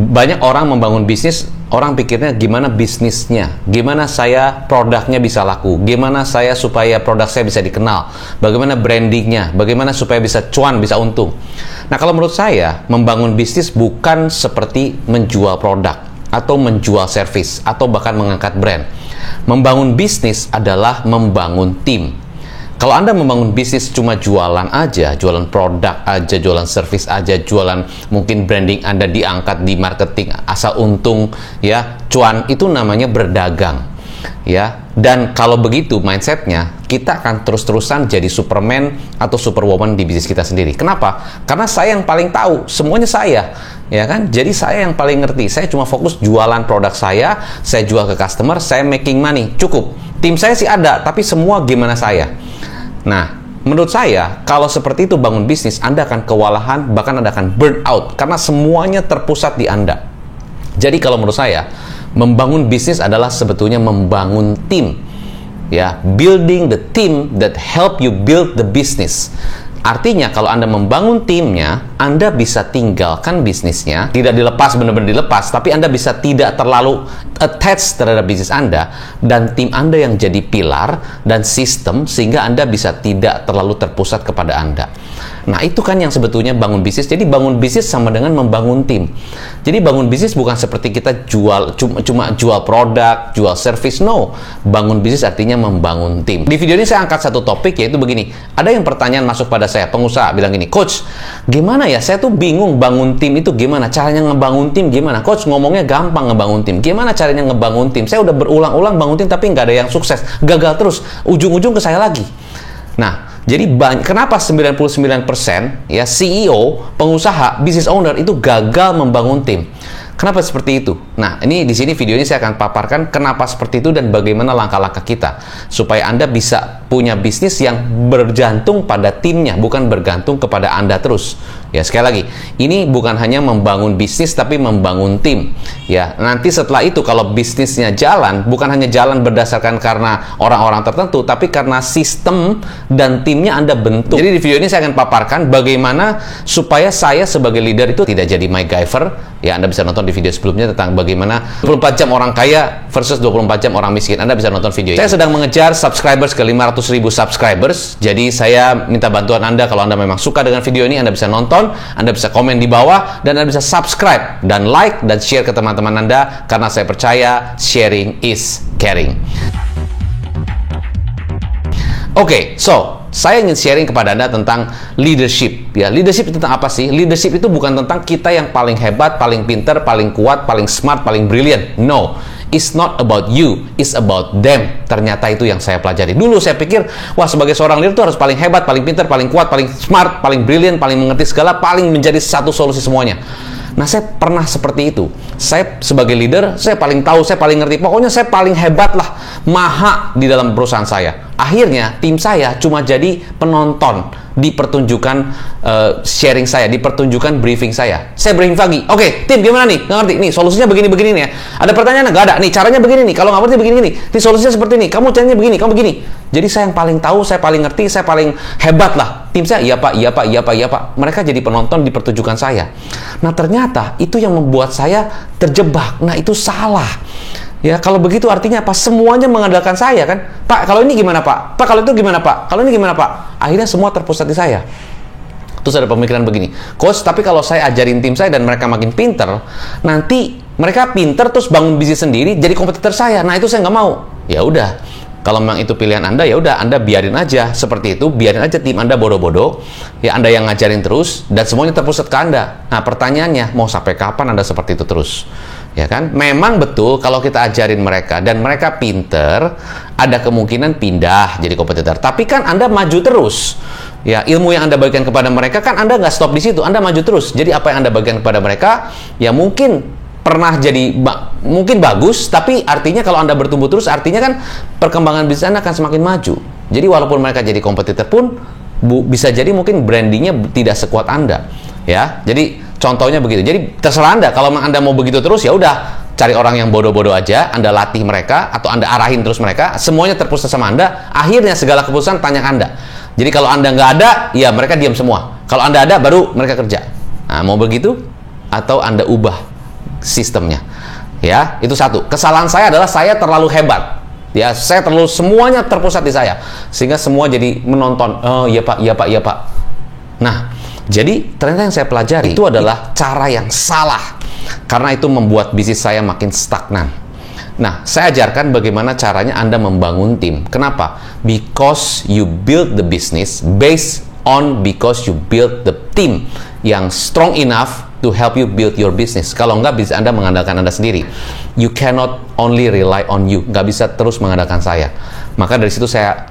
Banyak orang membangun bisnis, orang pikirnya gimana bisnisnya, gimana saya produknya bisa laku, gimana saya supaya produk saya bisa dikenal, bagaimana brandingnya, bagaimana supaya bisa cuan, bisa untung. Nah, kalau menurut saya, membangun bisnis bukan seperti menjual produk, atau menjual service, atau bahkan mengangkat brand. Membangun bisnis adalah membangun tim. Kalau Anda membangun bisnis cuma jualan aja, jualan produk aja, jualan service aja, jualan mungkin branding Anda diangkat di marketing asal untung, ya, cuan, itu namanya berdagang, ya. Dan kalau begitu mindsetnya, kita akan terus-terusan jadi Superman atau Superwoman di bisnis kita sendiri. Kenapa? Karena saya yang paling tahu, semuanya saya, ya kan? Jadi saya yang paling ngerti. Saya cuma fokus jualan produk saya jual ke customer, saya making money, cukup. Tim saya sih ada, tapi semua gimana saya. Nah, menurut saya, kalau seperti itu bangun bisnis, Anda akan kewalahan, bahkan Anda akan burn out, karena semuanya terpusat di Anda. Jadi kalau menurut saya, membangun bisnis adalah sebetulnya membangun tim. Ya, building the team that help you build the business. Artinya kalau Anda membangun timnya, Anda bisa tinggalkan bisnisnya, tidak dilepas, benar-benar dilepas, tapi Anda bisa tidak terlalu attached terhadap bisnis Anda, dan tim Anda yang jadi pilar dan sistem, sehingga Anda bisa tidak terlalu terpusat kepada Anda. Nah, itu kan yang sebetulnya bangun bisnis. Jadi bangun bisnis sama dengan membangun tim. Jadi bangun bisnis bukan seperti kita cuma jual produk, jual service. No, bangun bisnis artinya membangun tim. Di video ini saya angkat satu topik, yaitu begini. Ada yang pertanyaan masuk pada saya, pengusaha bilang gini, "Coach, gimana ya? Saya tuh bingung bangun tim itu gimana? Caranya ngebangun tim gimana? Coach, ngomongnya gampang ngebangun tim. Gimana caranya ngebangun tim? Saya udah berulang-ulang bangun tim tapi nggak ada yang sukses. Gagal terus. Ujung-ujung ke saya lagi." Nah, jadi kenapa 99% ya CEO, pengusaha, business owner itu gagal membangun tim? Kenapa seperti itu? Nah, ini di sini video ini saya akan paparkan kenapa seperti itu dan bagaimana langkah-langkah kita supaya Anda bisa punya bisnis yang bergantung pada timnya, bukan bergantung kepada Anda terus. Ya, sekali lagi, ini bukan hanya membangun bisnis tapi membangun tim. Ya, nanti setelah itu kalau bisnisnya jalan, bukan hanya jalan berdasarkan karena orang-orang tertentu, tapi karena sistem dan timnya Anda bentuk. Jadi di video ini saya akan paparkan bagaimana supaya saya sebagai leader itu tidak jadi MacGyver. Ya, Anda bisa nonton di video sebelumnya tentang bagaimana 24 jam orang kaya versus 24 jam orang miskin. Anda bisa nonton video ini. Saya sedang mengejar subscribers ke 500.000 subscribers. Jadi saya minta bantuan Anda. Kalau Anda memang suka dengan video ini, Anda bisa nonton, Anda bisa komen di bawah, dan Anda bisa subscribe dan like dan share ke teman-teman Anda, karena saya percaya sharing is caring. Oke, saya ingin sharing kepada Anda tentang leadership. Ya, leadership itu tentang apa sih? Leadership itu bukan tentang kita yang paling hebat, paling pintar, paling kuat, paling smart, paling brilliant. No, it's not about you, it's about them. Ternyata itu yang saya pelajari. Dulu saya pikir, wah, sebagai seorang leader itu harus paling hebat, paling pintar, paling kuat, paling smart, paling brilliant, paling mengerti segala, paling menjadi satu solusi semuanya. Nah, saya pernah seperti itu. Saya sebagai leader, saya paling tahu, saya paling ngerti. Pokoknya saya paling hebat lah, maha di dalam perusahaan saya. Akhirnya, tim saya cuma jadi penonton di pertunjukan sharing saya, di pertunjukan briefing saya. Saya briefing pagi. Oke, tim gimana nih? Nggak ngerti. Nih, solusinya begini-begini nih ya. Ada pertanyaan? Nggak ada. Nih, caranya begini nih. Kalau nggak ngerti begini-begini. Nih, solusinya seperti ini. Kamu caranya begini, kamu begini. Jadi saya yang paling tahu, saya paling ngerti, saya paling hebat lah. Tim saya, iya pak, iya pak, iya pak, iya pak. Mereka jadi penonton di pertunjukan saya. Nah, ternyata itu yang membuat saya terjebak. Nah, itu salah. Ya, kalau begitu artinya apa? Semuanya mengandalkan saya kan? Pak, kalau ini gimana Pak? Pak, kalau itu gimana Pak? Kalau ini gimana Pak? Akhirnya semua terpusat di saya. Terus ada pemikiran begini, Coach, tapi kalau saya ajarin tim saya dan mereka makin pinter, nanti mereka pinter terus bangun bisnis sendiri, jadi kompetitor saya. Nah, itu saya nggak mau. Ya udah, kalau memang itu pilihan Anda, ya udah, Anda biarin aja seperti itu, biarin aja tim Anda bodoh-bodoh, ya Anda yang ngajarin terus, dan semuanya terpusat ke Anda. Nah, pertanyaannya, mau sampai kapan Anda seperti itu terus? Ya kan? Memang betul kalau kita ajarin mereka dan mereka pinter, ada kemungkinan pindah jadi kompetitor. Tapi kan Anda maju terus. Ya, ilmu yang Anda bagikan kepada mereka kan Anda nggak stop di situ, Anda maju terus. Jadi apa yang Anda bagikan kepada mereka, ya mungkin pernah jadi mungkin bagus, tapi artinya kalau Anda bertumbuh terus, artinya kan perkembangan bisnis Anda akan semakin maju. Jadi walaupun mereka jadi kompetitor pun bisa jadi mungkin brandingnya tidak sekuat Anda. Ya, jadi contohnya begitu. Jadi terserah Anda. Kalau Anda mau begitu terus, ya udah, cari orang yang bodoh-bodoh aja, Anda latih mereka atau Anda arahin terus mereka, semuanya terpusat sama Anda. Akhirnya segala keputusan tanya Anda. Jadi kalau Anda nggak ada, ya mereka diam semua. Kalau Anda ada, baru mereka kerja. Nah, mau begitu atau Anda ubah sistemnya. Ya, itu satu. Kesalahan saya adalah saya terlalu hebat. Ya, saya terlalu semuanya terpusat di saya. Sehingga semua jadi menonton. Oh, iya Pak, iya Pak, iya Pak. Nah, jadi ternyata yang saya pelajari itu adalah cara yang salah. Karena itu membuat bisnis saya makin stagnan. Nah, saya ajarkan bagaimana caranya Anda membangun tim. Kenapa? Because you build the business based on because you build the team yang strong enough to help you build your business. Kalau enggak, bisnis Anda mengandalkan Anda sendiri. You cannot only rely on you. Nggak bisa terus mengandalkan saya. Maka dari situ saya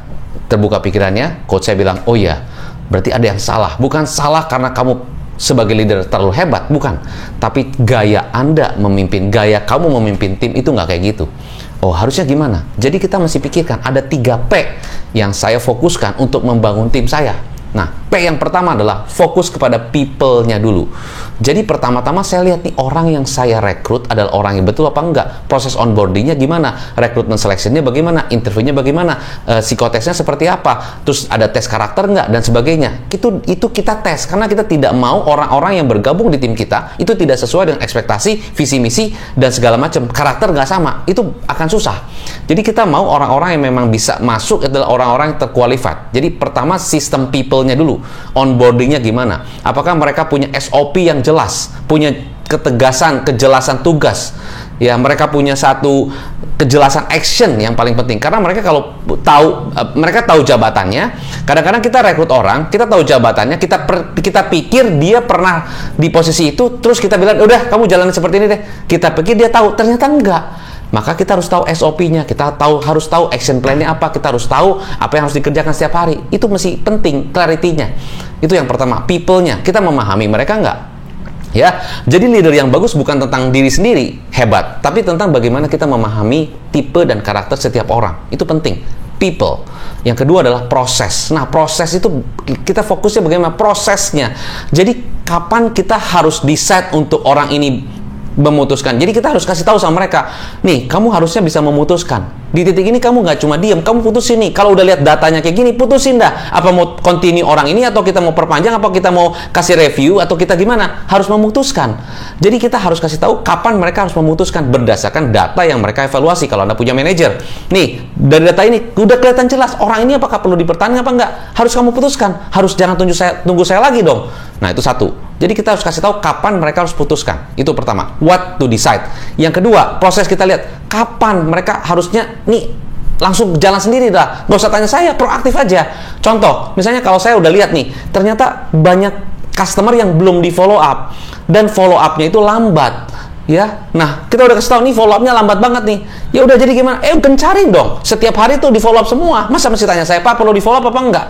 terbuka pikirannya. Coach saya bilang, oh ya, berarti ada yang salah. Bukan salah karena kamu sebagai leader terlalu hebat, bukan. Tapi gaya Anda memimpin, gaya kamu memimpin tim itu nggak kayak gitu. Oh, harusnya gimana? Jadi kita mesti pikirkan, ada 3P yang saya fokuskan untuk membangun tim saya. Nah, P yang pertama adalah fokus kepada people-nya dulu. Jadi pertama-tama saya lihat nih, orang yang saya rekrut adalah orang yang betul apa enggak. Proses onboarding-nya gimana, rekrutmen selection-nya bagaimana, interview-nya bagaimana, psikotesnya seperti apa, terus ada tes karakter enggak, dan sebagainya. Itu kita tes, karena kita tidak mau orang-orang yang bergabung di tim kita itu tidak sesuai dengan ekspektasi, visi misi, dan segala macam. Karakter nggak sama, itu akan susah. Jadi kita mau orang-orang yang memang bisa masuk adalah orang-orang yang terqualified. Jadi pertama sistem people-nya dulu, onboarding-nya gimana, apakah mereka punya SOP yang jelas, punya ketegasan, kejelasan tugas, ya, mereka punya satu kejelasan action yang paling penting. Karena mereka kalau tahu, mereka tahu jabatannya. Kadang-kadang kita rekrut orang, kita tahu jabatannya, kita pikir dia pernah di posisi itu, terus kita bilang, udah kamu jalan seperti ini deh. Kita pikir dia tahu, ternyata enggak. Maka kita harus tahu SOP-nya, kita harus tahu action plan-nya apa, kita harus tahu apa yang harus dikerjakan setiap hari. Itu mesti penting, clarity-nya. Itu yang pertama, people-nya. Kita memahami mereka enggak? Ya, jadi leader yang bagus bukan tentang diri sendiri hebat, tapi tentang bagaimana kita memahami tipe dan karakter setiap orang. Itu penting. People. Yang kedua adalah proses. Nah, proses itu kita fokusnya bagaimana prosesnya. Jadi kapan kita harus decide untuk orang ini memutuskan. Jadi kita harus kasih tahu sama mereka, nih kamu harusnya bisa memutuskan. Di titik ini kamu nggak cuma diem, kamu putusin nih. Kalau udah lihat datanya kayak gini, putusin dah. Apa mau continue orang ini, atau kita mau perpanjang, apa kita mau kasih review, atau kita gimana? Harus memutuskan. Jadi kita harus kasih tahu kapan mereka harus memutuskan berdasarkan data yang mereka evaluasi. Kalau Anda punya manajer, nih dari data ini udah kelihatan jelas orang ini apakah perlu dipertahankan apa enggak. Harus kamu putuskan. Harus jangan tunggu saya lagi dong. Nah, itu satu. Jadi kita harus kasih tahu kapan mereka harus putuskan. Itu pertama, what to decide. Yang kedua, proses kita lihat kapan mereka harusnya nih langsung jalan sendiri dah. Nggak usah tanya saya, proaktif aja. Contoh, misalnya kalau saya udah lihat nih, ternyata banyak customer yang belum di follow up dan follow up-nya itu lambat. Ya, nah kita udah kasih tahu nih follow up-nya lambat banget nih. Ya udah, jadi gimana? Gencarin dong. Setiap hari tuh di follow up semua. Masa mesti tanya saya, Pak perlu di follow up apa enggak?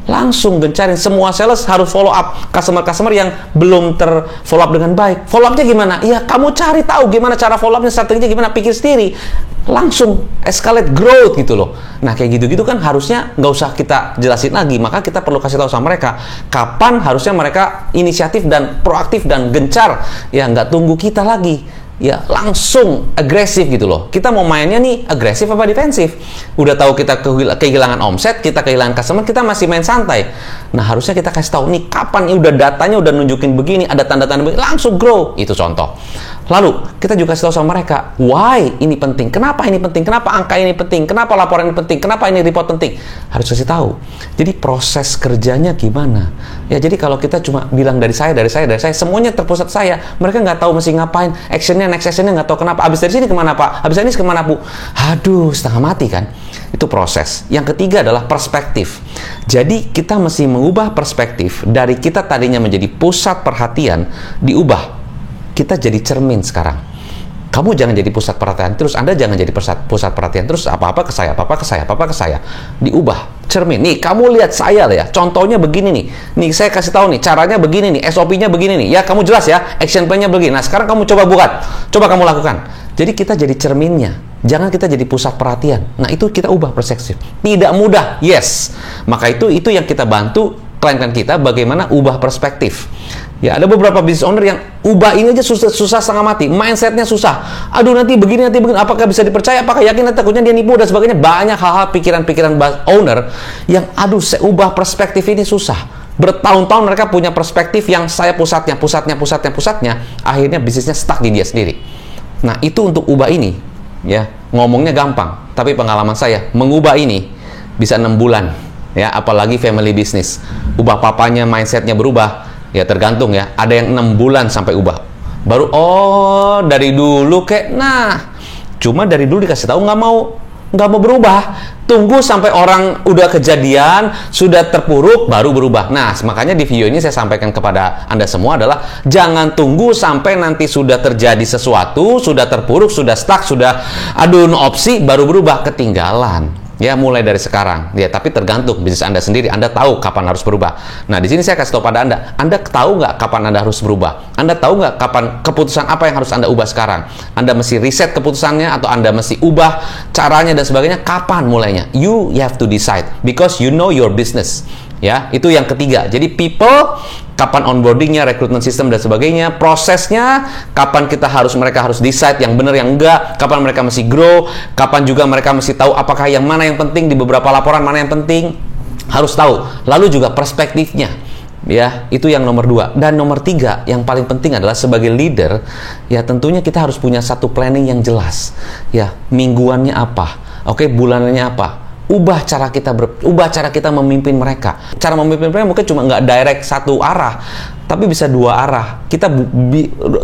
Langsung gencarin. Semua sales harus follow up customer-customer yang belum terfollow up dengan baik. Follow up-nya gimana? Ya kamu cari tahu gimana cara follow up-nya, strateginya gimana, pikir sendiri. Langsung escalate growth gitu loh. Nah kayak gitu-gitu kan harusnya nggak usah kita jelasin lagi. Maka kita perlu kasih tahu sama mereka kapan harusnya mereka inisiatif dan proaktif dan gencar. Ya nggak tunggu kita lagi. Ya langsung agresif gitu loh. Kita mau mainnya nih agresif apa defensif? Udah tahu kita kehilangan omset, kita kehilangan customer, kita masih main santai. Nah harusnya kita kasih tahu nih kapan udah datanya udah nunjukin begini, ada tanda-tanda begini, langsung grow. Itu contoh. Lalu kita juga kasih tahu sama mereka why ini penting, kenapa ini penting, kenapa angka ini penting, kenapa laporan ini penting, kenapa ini report penting. Harus kasih tahu. Jadi proses kerjanya gimana? Ya jadi kalau kita cuma bilang dari saya, semuanya terpusat saya. Mereka nggak tahu mesti ngapain. Next actionnya nggak tahu kenapa. Abis dari sini kemana Pak? Abis dari sini kemana Bu? Aduh, setengah mati kan? Itu proses. Yang ketiga adalah perspektif. Jadi kita mesti mengubah perspektif dari kita tadinya menjadi pusat perhatian, diubah. Kita jadi cermin sekarang. Kamu jangan jadi pusat perhatian terus, Anda jangan jadi pusat perhatian terus, apa-apa ke saya, apa-apa ke saya, apa-apa ke saya. Diubah, cermin. Nih, kamu lihat saya lah ya. Contohnya begini nih. Nih, saya kasih tahu nih, caranya begini nih, SOP-nya begini nih. Ya, kamu jelas ya, action plan-nya begini. Nah, sekarang kamu coba buat. Coba kamu lakukan. Jadi kita jadi cerminnya. Jangan kita jadi pusat perhatian. Nah, itu kita ubah perspektif. Tidak mudah, yes. Maka itu yang kita bantu klien-klien kita bagaimana ubah perspektif. Ya, ada beberapa business owner yang ubah ini aja susah setengah mati. Mindsetnya susah. Aduh, nanti begini. Apakah bisa dipercaya? Apakah yakin? Nanti takutnya dia nipu dan sebagainya. Banyak hal-hal pikiran-pikiran owner yang, aduh, saya ubah perspektif ini susah. Bertahun-tahun mereka punya perspektif yang saya pusatnya, akhirnya bisnisnya stuck di dia sendiri. Nah, itu untuk ubah ini, ya, ngomongnya gampang, tapi pengalaman saya, mengubah ini bisa 6 bulan, ya, apalagi family business. Ubah papanya, mindsetnya berubah, ya tergantung ya, ada yang 6 bulan sampai ubah. Baru, oh, dari dulu kayak, nah, cuma dari dulu dikasih tahu nggak mau berubah. Tunggu sampai orang udah kejadian, sudah terpuruk, baru berubah. Nah, makanya di video ini saya sampaikan kepada Anda semua adalah jangan tunggu sampai nanti sudah terjadi sesuatu, sudah terpuruk, sudah stuck, sudah aduh no opsi, baru berubah. Ketinggalan. Ya, mulai dari sekarang. Ya, tapi tergantung bisnis Anda sendiri. Anda tahu kapan harus berubah. Nah, di sini saya kasih tahu pada Anda. Anda tahu nggak kapan Anda harus berubah? Anda tahu nggak kapan keputusan apa yang harus Anda ubah sekarang? Anda mesti riset keputusannya atau Anda mesti ubah caranya dan sebagainya. Kapan mulainya? You have to decide because you know your business. Ya, itu yang ketiga. Jadi people, kapan onboardingnya, recruitment system dan sebagainya, prosesnya, kapan mereka harus decide yang benar yang enggak, kapan mereka mesti grow, kapan juga mereka mesti tahu apakah yang mana yang penting di beberapa laporan, mana yang penting, harus tahu. Lalu juga perspektifnya, ya, itu yang nomor 2. Dan nomor 3 yang paling penting adalah sebagai leader, ya tentunya kita harus punya satu planning yang jelas, ya, mingguannya apa, oke, bulanannya apa. Ubah cara kita memimpin mereka. Cara memimpin mereka mungkin cuma nggak direct satu arah, tapi bisa 2 arah. Kita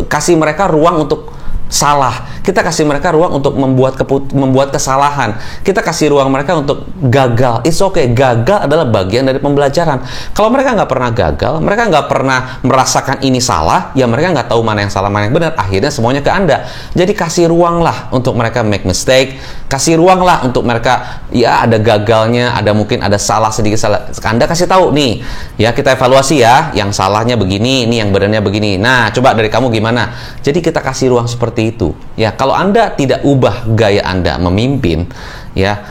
kasih mereka ruang untuk salah. Kita kasih mereka ruang untuk membuat kesalahan. Kita kasih ruang mereka untuk gagal. It's okay. Gagal adalah bagian dari pembelajaran. Kalau mereka nggak pernah gagal, mereka nggak pernah merasakan ini salah, ya mereka nggak tahu mana yang salah, mana yang benar. Akhirnya semuanya ke Anda. Jadi kasih ruang lah untuk mereka make mistake. Kasih ruang lah untuk mereka, ya ada gagalnya, ada mungkin ada salah sedikit salah. Anda kasih tahu nih, ya kita evaluasi ya, yang salahnya begini, ini yang benernya begini. Nah, coba dari kamu gimana? Jadi kita kasih ruang seperti itu. Ya, kalau Anda tidak ubah gaya Anda memimpin, ya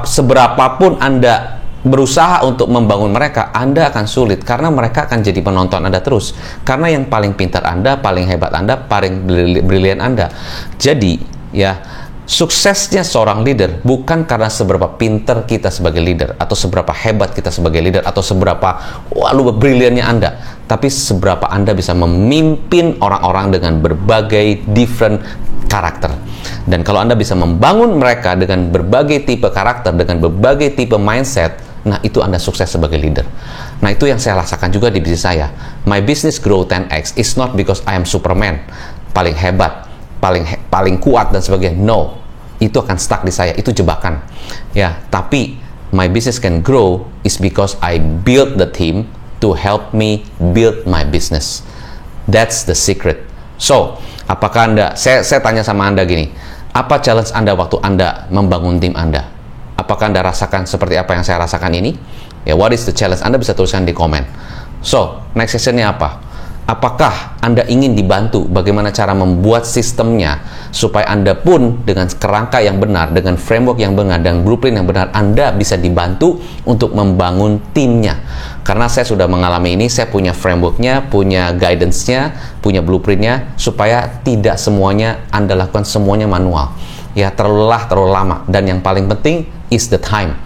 seberapapun Anda berusaha untuk membangun mereka, Anda akan sulit karena mereka akan jadi penonton Anda terus. Karena yang paling pintar Anda, paling hebat Anda, paling brilian Anda. Jadi, ya suksesnya seorang leader bukan karena seberapa pintar kita sebagai leader, atau seberapa hebat kita sebagai leader, atau seberapa luar briliannya Anda, tapi seberapa Anda bisa memimpin orang-orang dengan berbagai different karakter. Dan kalau Anda bisa membangun mereka dengan berbagai tipe karakter, dengan berbagai tipe mindset, nah itu Anda sukses sebagai leader. Nah itu yang saya rasakan juga di bisnis saya. My business grow 10x is not because I am Superman, paling hebat, paling kuat dan sebagainya. No, itu akan stuck di saya, itu jebakan. Ya, tapi my business can grow is because I build the team to help me build my business. That's the secret. So, apakah Anda, saya tanya sama Anda gini, apa challenge Anda waktu Anda membangun tim Anda? Apakah Anda rasakan seperti apa yang saya rasakan ini? Ya, what is the challenge? Anda bisa tuliskan di komen. So, next sessionnya apa? Apakah Anda ingin dibantu bagaimana cara membuat sistemnya supaya Anda pun dengan kerangka yang benar, dengan framework yang benar, dan blueprint yang benar, Anda bisa dibantu untuk membangun timnya. Karena saya sudah mengalami ini, saya punya frameworknya, punya guidance-nya, punya blueprintnya, supaya tidak semuanya Anda lakukan semuanya manual. Ya, terlalu lama. Dan yang paling penting is the time.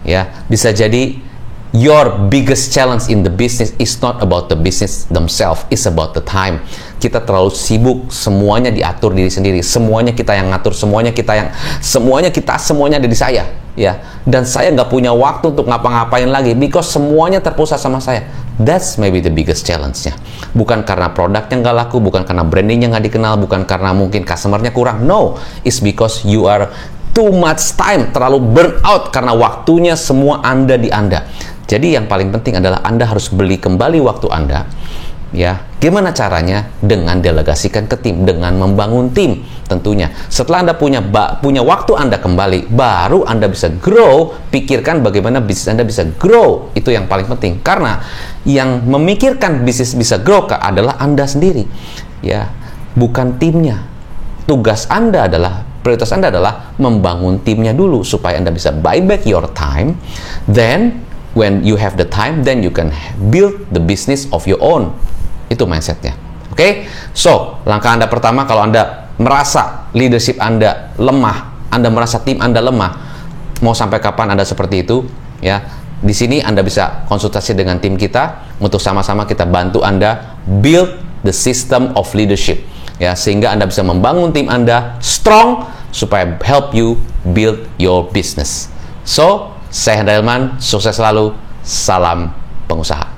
Ya, bisa jadi your biggest challenge in the business is not about the business themselves, it's about the time. Kita terlalu sibuk, semuanya diatur diri sendiri, semuanya kita yang ngatur, semuanya ada di saya, ya. Dan saya nggak punya waktu untuk ngapa-ngapain lagi, because semuanya terpusat sama saya. That's maybe the biggest challenge-nya. Bukan karena produknya nggak laku, bukan karena brandingnya nggak dikenal, bukan karena mungkin customer-nya kurang. No, it's because you are too much time, terlalu burn out karena waktunya semua Anda di Anda. Jadi yang paling penting adalah Anda harus beli kembali waktu Anda. Ya, gimana caranya? Dengan delegasikan ke tim, dengan membangun tim tentunya. Setelah Anda punya waktu Anda kembali, baru Anda bisa grow. Pikirkan bagaimana bisnis Anda bisa grow. Itu yang paling penting. Karena yang memikirkan bisnis bisa grow adalah Anda sendiri. Ya, bukan timnya. Tugas Anda adalah, prioritas Anda adalah membangun timnya dulu supaya Anda bisa buy back your time. Then when you have the time, then you can build the business of your own. Itu mindsetnya. Oke? So, langkah Anda pertama, kalau Anda merasa leadership Anda lemah, Anda merasa tim Anda lemah, mau sampai kapan Anda seperti itu? Ya, Di sini Anda bisa konsultasi dengan tim kita untuk sama-sama kita bantu Anda build the system of leadership, ya, sehingga Anda bisa membangun tim Anda strong supaya help you build your business. So, saya Hendra Hilman, sukses selalu, salam pengusaha.